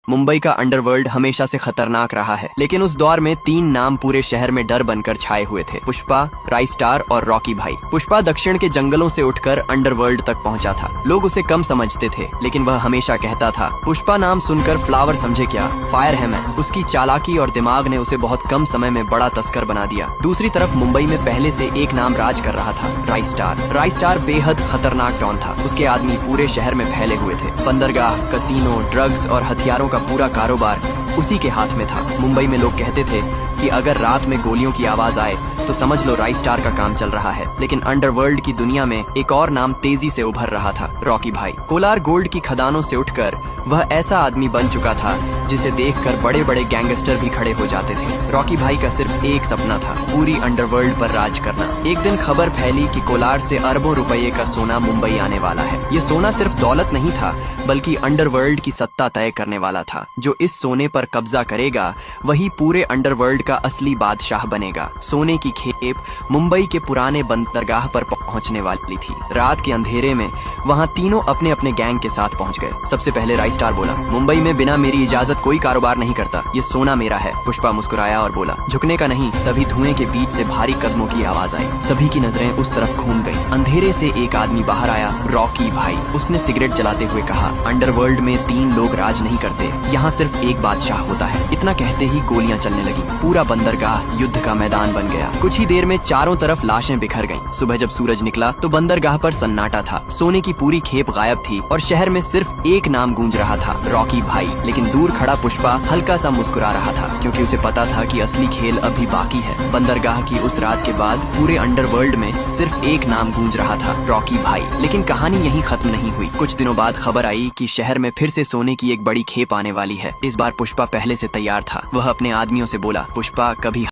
मुंबई का अंडरवर्ल्ड हमेशा से खतरनाक रहा है, लेकिन उस दौर में 3 नाम पूरे शहर में डर बनकर छाए हुए थे। पुष्पा, राइस्टार और रॉकी भाई। पुष्पा दक्षिण के जंगलों से उठकर अंडरवर्ल्ड तक पहुंचा था। लोग उसे कम समझते थे, लेकिन वह हमेशा कहता था, पुष्पा नाम सुनकर फ्लावर समझे क्या, फायर है मैं। उसकी चालाकी और दिमाग ने उसे बहुत कम समय में बड़ा तस्कर बना दिया। दूसरी तरफ मुंबई में पहले से एक नाम राज कर रहा था, राइस्टार। राइस्टार बेहद खतरनाक डॉन था। उसके आदमी पूरे शहर में फैले हुए थे। बंदरगाह, कसीनो, ड्रग्स और हथियारों का पूरा कारोबार उसी के हाथ में था। मुंबई में लोग कहते थे कि अगर रात में गोलियों की आवाज आए तो समझ लो राइस्टार का काम चल रहा है। लेकिन अंडरवर्ल्ड की दुनिया में एक और नाम तेजी से उभर रहा था, रॉकी भाई। कोलार गोल्ड की खदानों से उठकर वह ऐसा आदमी बन चुका था जिसे देखकर बड़े बड़े गैंगस्टर भी खड़े हो जाते थे। रॉकी भाई का सिर्फ एक सपना था, पूरी अंडरवर्ल्ड पर राज करना। एक दिन खबर फैली कि कोलार से अरबों रुपए का सोना मुंबई आने वाला है। ये सोना सिर्फ दौलत नहीं था, बल्कि अंडरवर्ल्ड की सत्ता तय करने वाला था। जो इस सोने पर कब्जा करेगा वही पूरे अंडरवर्ल्ड का असली बादशाह बनेगा। सोने की खेप मुंबई के पुराने बंदरगाह पर पहुंचने वाली थी। रात के अंधेरे में वहां तीनों अपने अपने गैंग के साथ पहुंच गए। सबसे पहले राइस्टार बोला, मुंबई में बिना मेरी इजाजत कोई कारोबार नहीं करता, ये सोना मेरा है। पुष्पा मुस्कुराया और बोला, झुकने का नहीं। तभी धुएं के बीच से भारी कदमों की आवाज आई। सभी की नजरें उस तरफ घूम गई। अंधेरे से एक आदमी बाहर आया, रॉकी भाई। उसने सिगरेट जलाते हुए कहा, अंडरवर्ल्ड में 3 लोग राज नहीं करते, यहाँ सिर्फ एक बादशाह होता है। इतना कहते ही गोलियां चलने लगी। पूरा बंदरगाह युद्ध का मैदान बन गया। कुछ ही देर में चारों तरफ लाशें बिखर गईं। सुबह जब सूरज निकला तो बंदरगाह पर सन्नाटा था। सोने की पूरी खेप गायब थी और शहर में सिर्फ एक नाम गूंज रहा था, रॉकी भाई। लेकिन दूर खड़ा पुष्पा हल्का सा मुस्कुरा रहा था, क्योंकि उसे पता था कि असली खेल अभी बाकी है। बंदरगाह की उस रात के बाद पूरे अंडरवर्ल्ड में सिर्फ एक नाम गूंज रहा था, रॉकी भाई। लेकिन कहानी यहीं खत्म नहीं हुई। कुछ दिनों बाद खबर आई कि शहर में फिर से सोने की एक बड़ी खेप आने वाली है। इस बार पुष्पा पहले से तैयार था। वह अपने आदमियों से बोला, पुष्पा कभी